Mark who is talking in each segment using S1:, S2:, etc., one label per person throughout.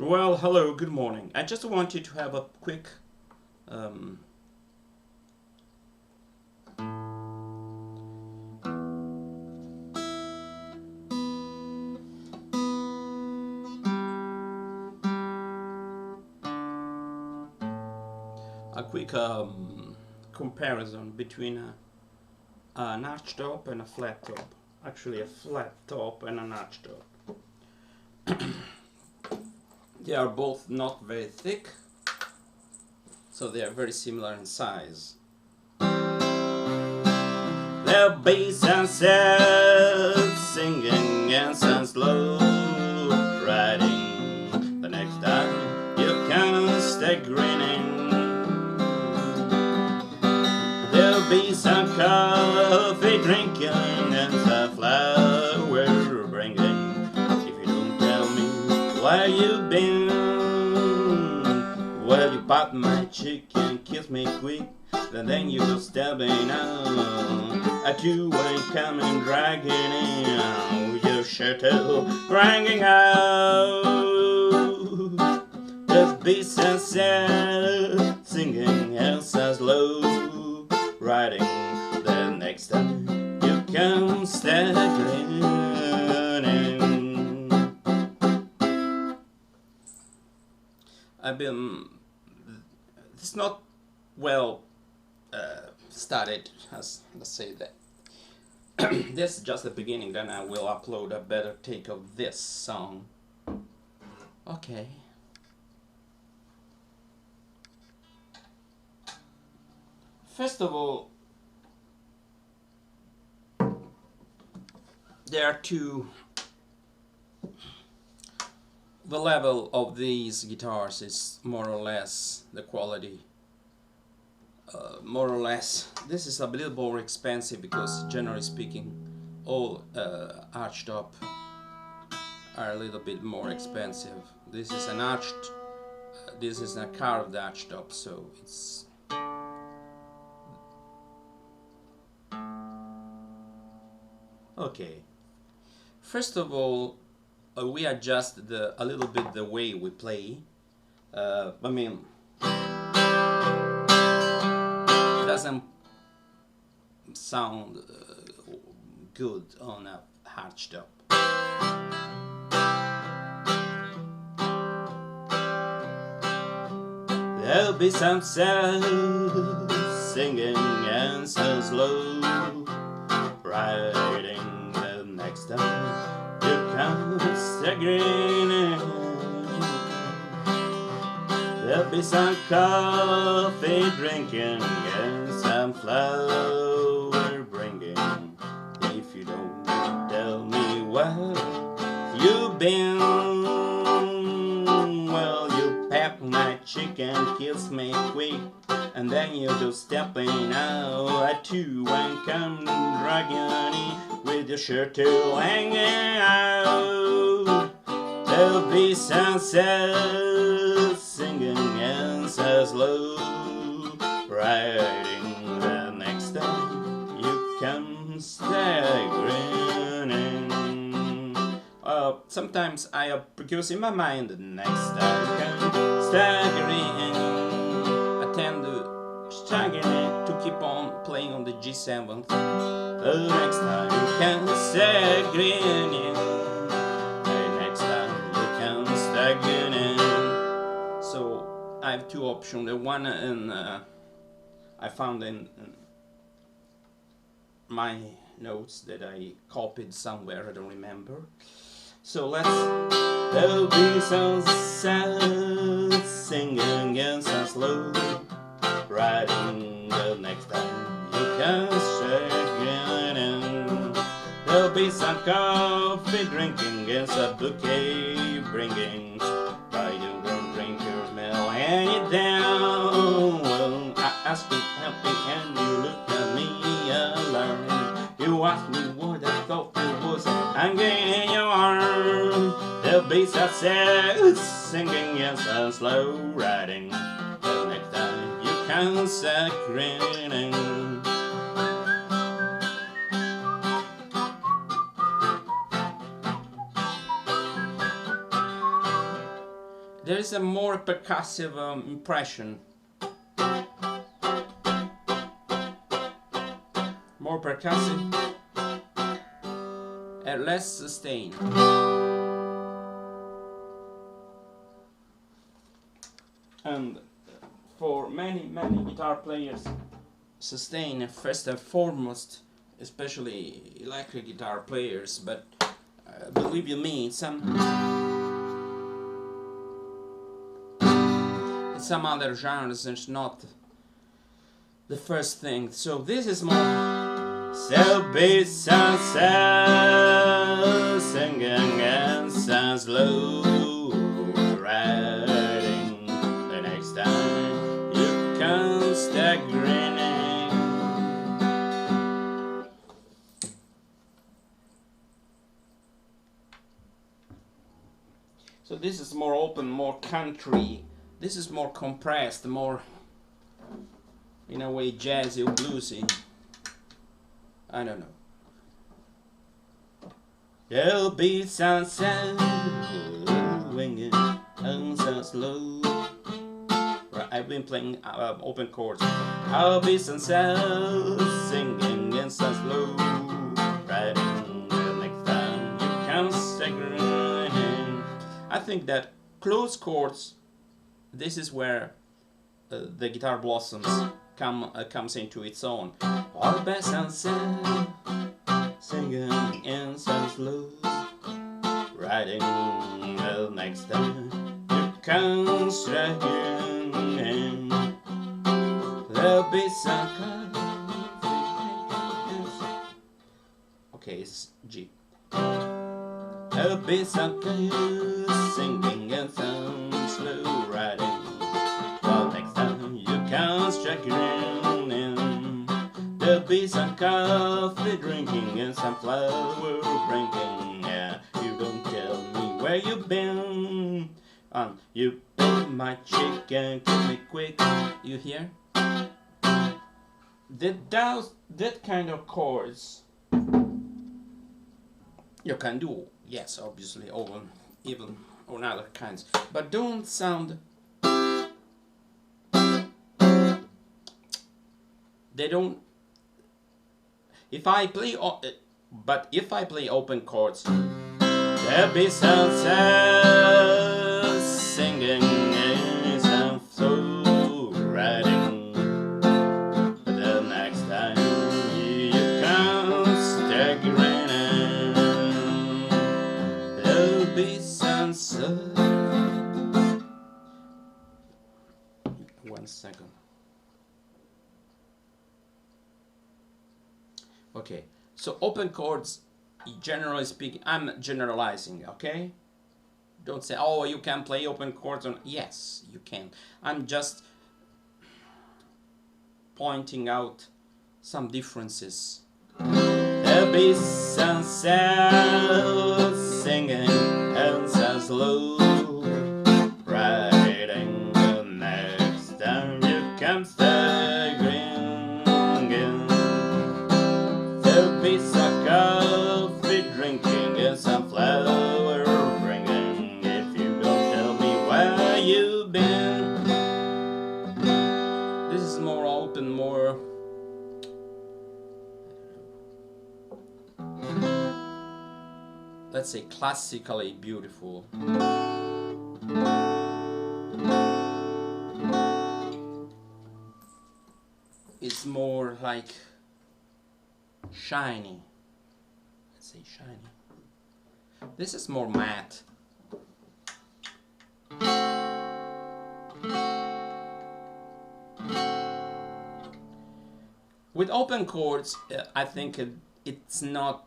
S1: Well, hello, good morning. I just wanted to have um, a quick comparison between an archtop and a flat top. Actually, a flat top and an archtop. They are both not very thick, so they are very similar in size. There'll be sunset singing and sun slow riding. The next time you can stay grinning. There'll be some coffee drinking and some flower bringing. If you don't tell me where you've been, well, you pop my cheek and kiss me quick, then you go stabbing out. At you ain't coming dragging in with your shirt dragging out. The beast and sad singing Elsa's slow riding. The next time you come staggering. It's not well started, as let's say that. This is just the beginning, then I will upload a better take of this song. Okay. First of all, there are two. The level of these guitars is more or less the quality. More or less, this is a little more expensive because, generally speaking, all archtop are a little bit more expensive. This is an this is a carved archtop, so it's okay. First of all, we adjust a little bit the way we play. Doesn't sound good on a archtop. There'll be some sad singing and some slow riding. The next time you come staggering. There'll be some coffee drinking and some flower bringing. If you don't tell me where you've been, well, you pat my cheek and kiss me quick, and then you go stepping out at you and come dragging in with your shirt till hanging out. There'll be sunset singing and so slow riding. The next time you come staggering. Sometimes I produce in my mind the next time you come staggering. I tend to staggering to keep on playing on the G7. The next time you come staggering. So I have two options. The one I found in my notes that I copied somewhere, I don't remember. So there'll be some sad singing and some slow riding. The next time you come shaking. There'll be some coffee drinking and some bouquet bringing. Why you don't drink your smell and it down? Well, I ask you help me and you look at me alarmed. You ask me what I thought it was hanging in your arm. There'll be some sad singing and some slow riding. The next time you come grinning. there is a more percussive impression. More percussive and less sustain. And for many guitar players, sustain first and foremost, especially electric guitar players, but believe you me, in some other genres it's not the first thing. So this is more self-beat, sound singing and sound slow riding. The next time you can start grinning. So this is more open, more country. This is more compressed, more, in a way, jazzy or bluesy. I don't know. There'll be some sound winging and some slow. Right, I've been playing open chords. I'll be some sound singing and some slow riding. The next time you can start grinning. I think that close chords, this is where the guitar blossoms comes into its own. All bass and sound, singing in some slow, riding the next time you can strike in. There'll be some okay, it's G. There'll be some singing and some slow riding. Well, next time you can strike it in. There'll be some coffee drinking and some flower drinking. Yeah, you don't tell me where you've been. You bit my cheek and kill me quick. You hear? That kind of chords you can do. Yes, obviously, even on other kinds, but don't sound. They don't. If I play, but if I play open chords, there'll be some sound singing and some slow riding. But the next time you can start grinning, there'll be some sun. 1 second. Okay, so open chords, generally speaking, I'm generalizing, okay? Don't say, oh, you can play open chords on. Yes, you can. I'm just pointing out some differences. There'll be some sound singing and some slow riding. The next time you come start grinning, there'll be some coffee drinking and some flower bringing. If you don't tell me where you've been. This is more open, more let's say classically beautiful. It's more like shiny. Let's say shiny. This is more matte. With open chords, I think it's not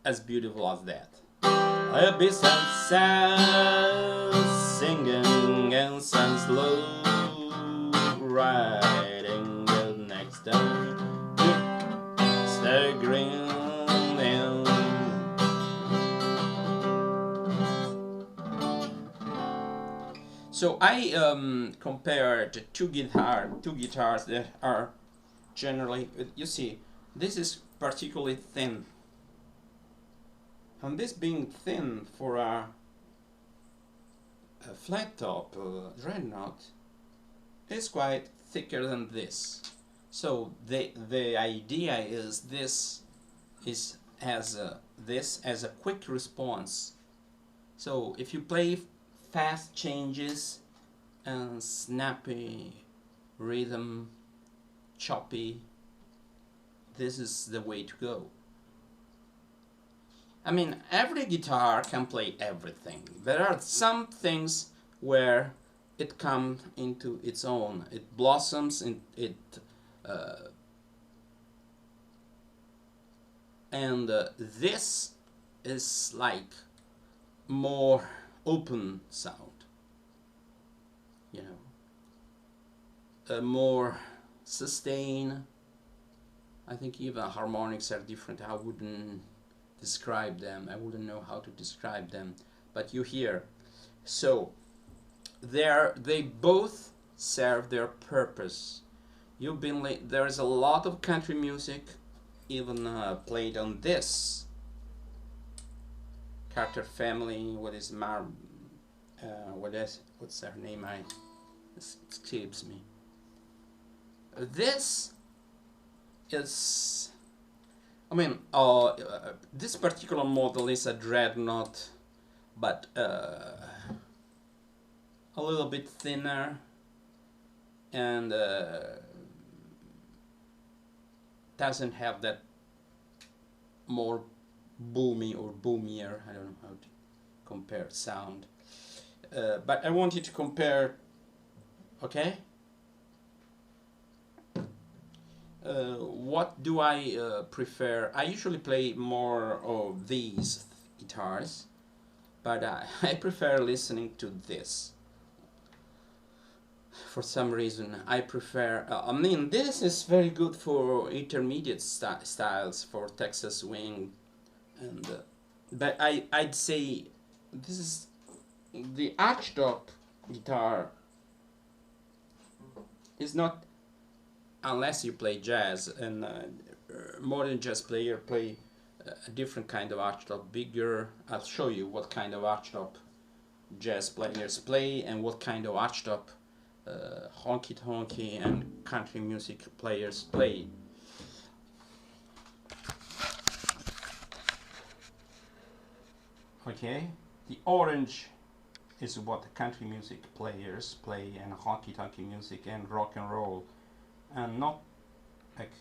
S1: as beautiful as that. There'll be some sound singing and some slow riding. The next time you start grinning. So I compared two guitars that are generally, you see, this is particularly thin. And this being thin for a a flat top dreadnought is quite thicker than this. So the idea is this has this as a quick response. So if you play fast changes and snappy rhythm, choppy, this is the way to go. I mean, every guitar can play everything. There are some things where it comes into its own. It blossoms, and this is like more open sound, you know, more sustain. I think even harmonics are different. I wouldn't describe them. I wouldn't know how to describe them, but you hear. So they both serve their purpose. There's a lot of country music even played on this Carter family. What's her name? It escapes me. This is, I mean, this particular model is a dreadnought, but a little bit thinner and doesn't have that more boomy or boomier, I don't know how to compare sound, but I wanted to compare. Okay, what do I prefer? I usually play more of these guitars, but I prefer listening to this. For some reason, I prefer. I mean, this is very good for intermediate styles, for Texas swing, and but I'd say this is the archtop guitar. Is not, unless you play jazz, and modern jazz player play a different kind of archtop, bigger. I'll show you what kind of archtop jazz players play and what kind of archtop honky-tonky and country music players play. Okay, the orange is what the country music players play, and honky-tonky music and rock and roll, and not like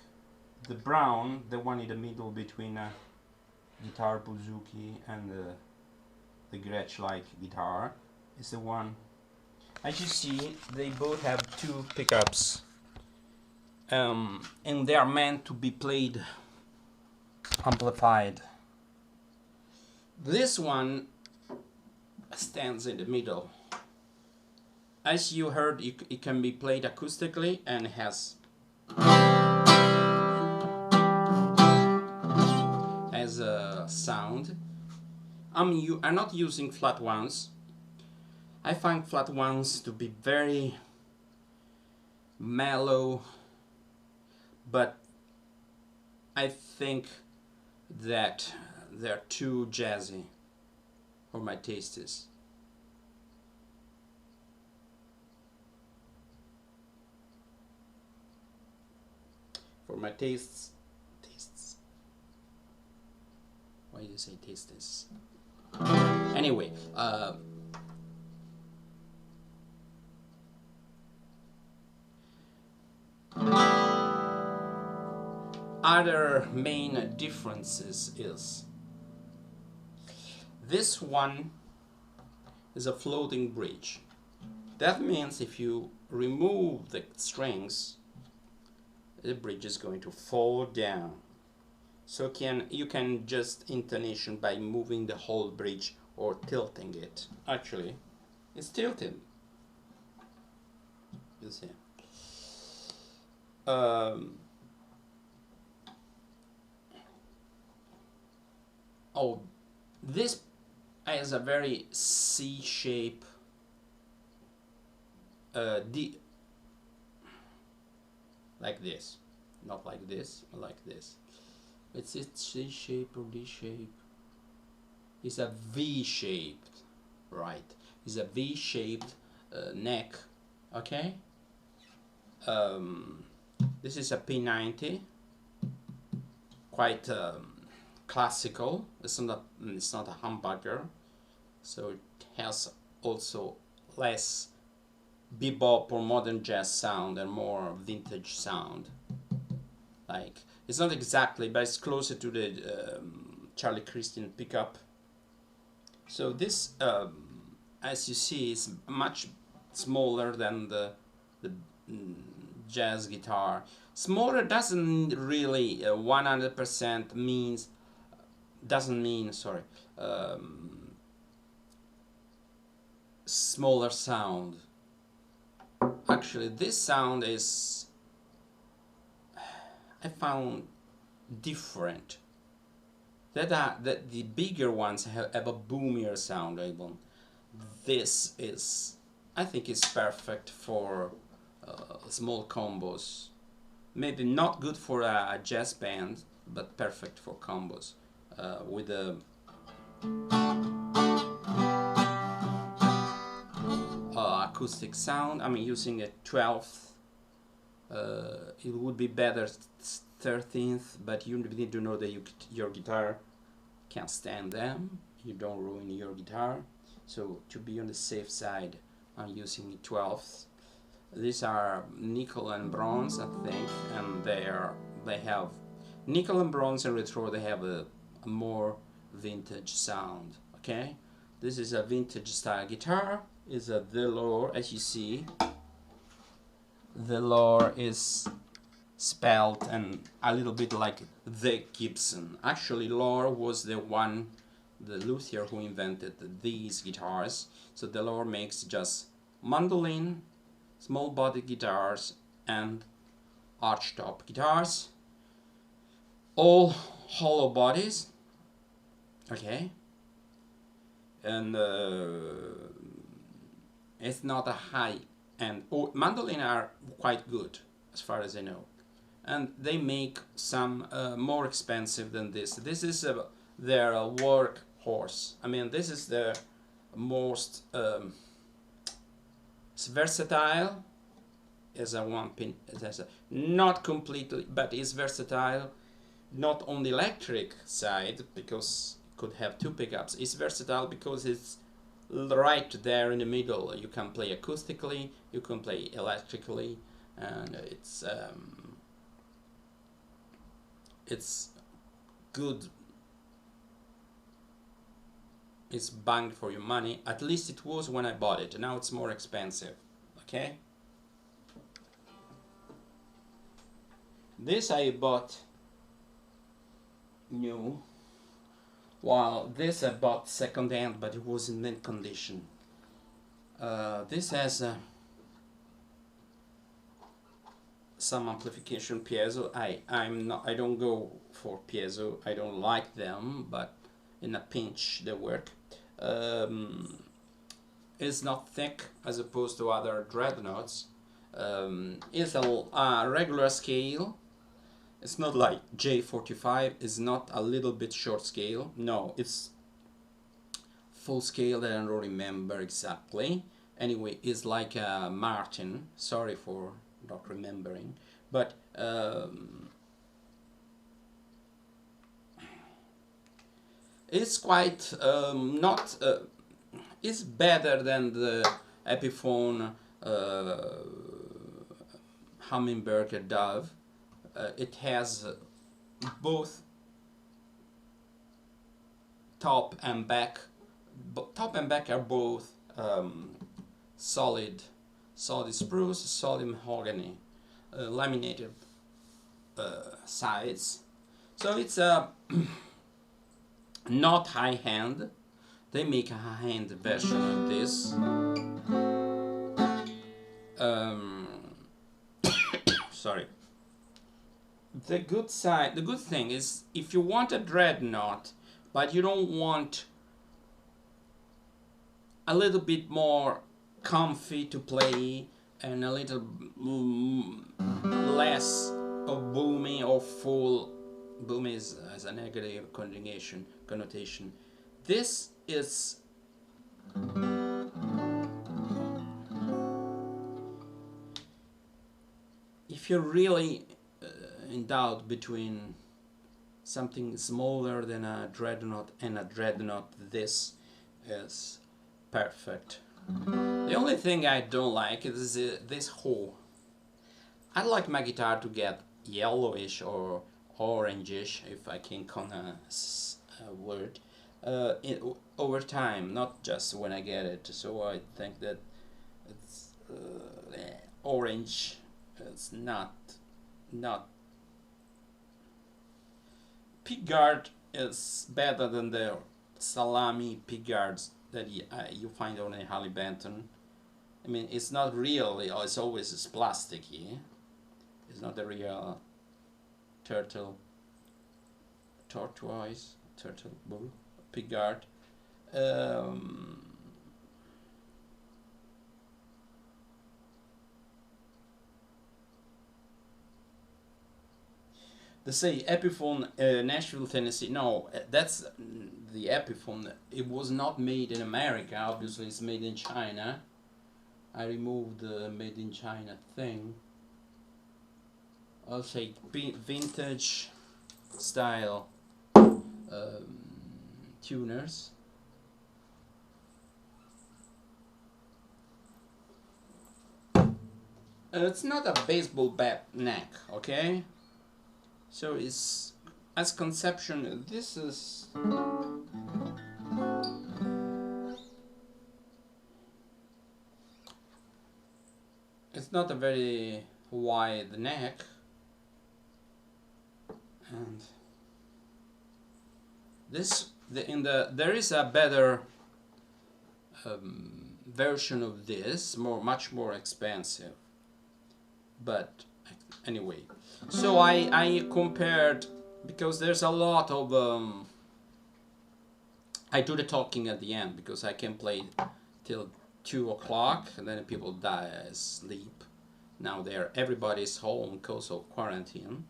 S1: the brown, the one in the middle between a guitar bouzouki and the Gretsch-like guitar, is the one. As you see, they both have two pickups, and they are meant to be played amplified. This one stands in the middle. As you heard, it can be played acoustically and has a sound. You are not using flat ones. I find flat ones to be very mellow, but I think that they're too jazzy for my tastes. For my tastes. Why do you say tastes? Anyway, other main differences is this one is a floating bridge. That means if you remove the strings, the bridge is going to fall down. So you can just intonation by moving the whole bridge or tilting it. Actually, it's tilted. You see. Oh, this has a very C shape. Like this, not like this, but like this. It's C shape or D shape. It's a V shaped, right? is a V-shaped neck. Okay. This is a P90, quite classical. It's not a humbucker, so it has also less bebop or modern jazz sound and more vintage sound. Like, it's not exactly, but it's closer to the Charlie Christian pickup. So this, as you see, is much smaller than the jazz guitar. Smaller doesn't really 100% means doesn't mean smaller sound. Actually, this sound is, I found, different. That the bigger ones have a boomier sound even. This is, I think, is perfect for small combos. Maybe not good for a jazz band, but perfect for combos with a acoustic sound. I mean, using a 12th, it would be better 13th, but you need to know that your guitar can stand them. You don't ruin your guitar. So to be on the safe side, I'm using 12th. These are nickel and bronze, I think, and they have nickel and bronze and retro. They have a more vintage sound. Okay, this is a vintage style guitar. Is a Delore, as you see. Delore is spelled and a little bit like the Gibson. Actually, Lore was the luthier who invented these guitars. So Delore makes just mandolin, small body guitars, and archtop guitars. All hollow bodies. Okay. And it's not a high-end. Mandolin are quite good, as far as I know. And they make some more expensive than this. This is their workhorse. I mean, this is the most it's versatile. As a one pin, not completely, but is versatile. Not on the electric side, because it could have two pickups. It's versatile because it's right there in the middle. You can play acoustically, you can play electrically, and it's good. It's bang for your money. At least it was when I bought it. Now it's more expensive. Okay. This I bought new, while this I bought second hand, but it was in mint condition. This has some amplification piezo. I don't go for piezo. I don't like them, but in a pinch they work. It's not thick as opposed to other dreadnoughts. It's a regular scale. It's not like J45. It's not a little bit short scale. No, it's full scale that I don't remember exactly. Anyway, it's like a Martin. Sorry for not remembering, but it's quite not. It's better than the Epiphone Hummingbird Dove. It has both top and back. Top and back are both solid spruce, solid mahogany, laminated sides. So it's not high-end. They make a high-end version of this. Sorry. The good thing is, if you want a dreadnought, but you don't want a little bit more comfy to play and a little less of boomy or full. Boom is as a negative connotation. This is if you're really in doubt between something smaller than a dreadnought and a dreadnought, this is perfect. The only thing I don't like is this hole. I'd like my guitar to get yellowish or orangish, if I can con a word, over time, not just when I get it. So I think that it's orange. It's not pickguard is better than the salami pickguards that you find on a Harley Benton. I mean, it's not real. It's always plasticky. It's not a real tortoise, turtle bull, pickguard. They say Epiphone, Nashville, Tennessee. No, that's the Epiphone. It was not made in America. Obviously, it's made in China. I removed the made in China thing. I'll say vintage style tuners. It's not a baseball bat neck, okay? So it's, as conception, this is it's not a very wide neck, and this there is a better version of this, much more expensive, but anyway. So I compared, because there's a lot of I do the talking at the end because I can play till 2 o'clock and then people die asleep. Now everybody's home because of quarantine,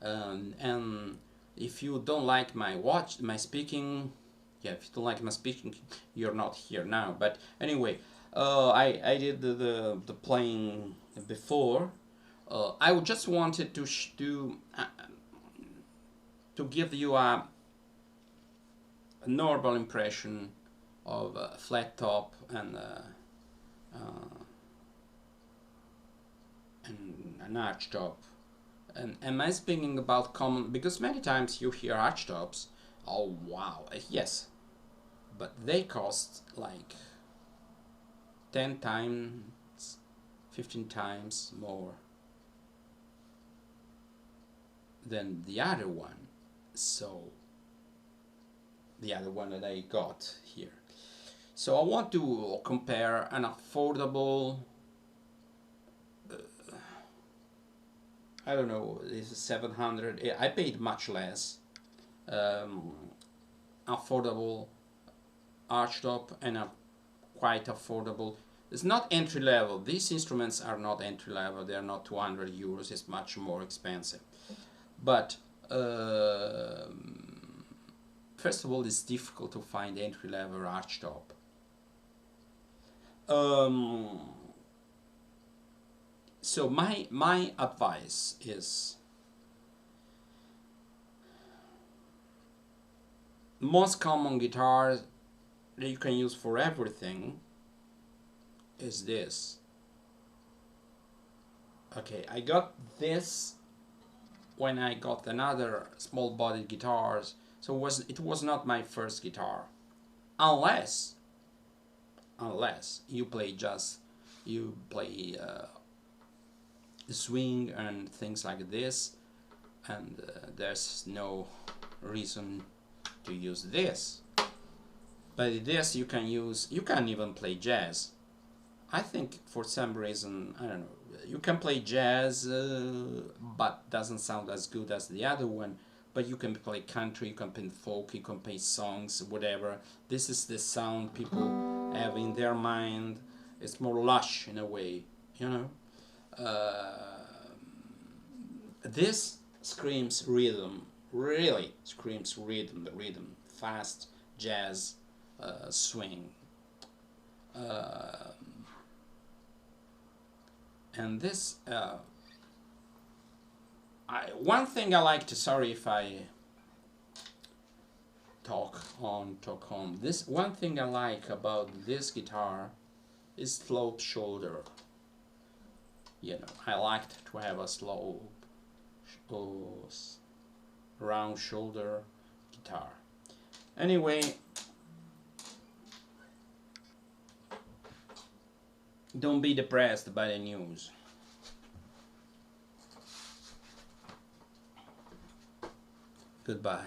S1: and if you don't like my speaking, yeah, if you don't like my speaking, you're not here now. But anyway, I did the playing before. I just wanted to give you a normal impression of a flat top and an archtop. And am I speaking about common? Because many times you hear archtops. Oh wow, yes, but they cost like 10 times, 15 times more than the other one. So the other one that I got here. So I want to compare an affordable, I don't know, this is 700. I paid much less. Affordable archtop and a quite affordable. It's not entry level. These instruments are not entry level. They are not 200 euros. It's much more expensive. But first of all, it's difficult to find entry-level archtop. So my advice is, most common guitar that you can use for everything is this. Okay, I got this when I got another small bodied guitars, so it was not my first guitar, unless you play jazz, you play swing and things like this, and there's no reason to use this. But this you can even play jazz. I think for some reason, I don't know, you can play jazz, but doesn't sound as good as the other one. But you can play country, you can play folk, you can play songs, whatever. This is the sound people have in their mind. It's more lush in a way, you know. This screams rhythm, really screams rhythm, the rhythm, fast jazz, swing. And this one thing I like to, sorry if I talk on. This one thing I like about this guitar is slope shoulder. You know, I like to have a slope, round shoulder guitar. Anyway, don't be depressed by the news. Goodbye.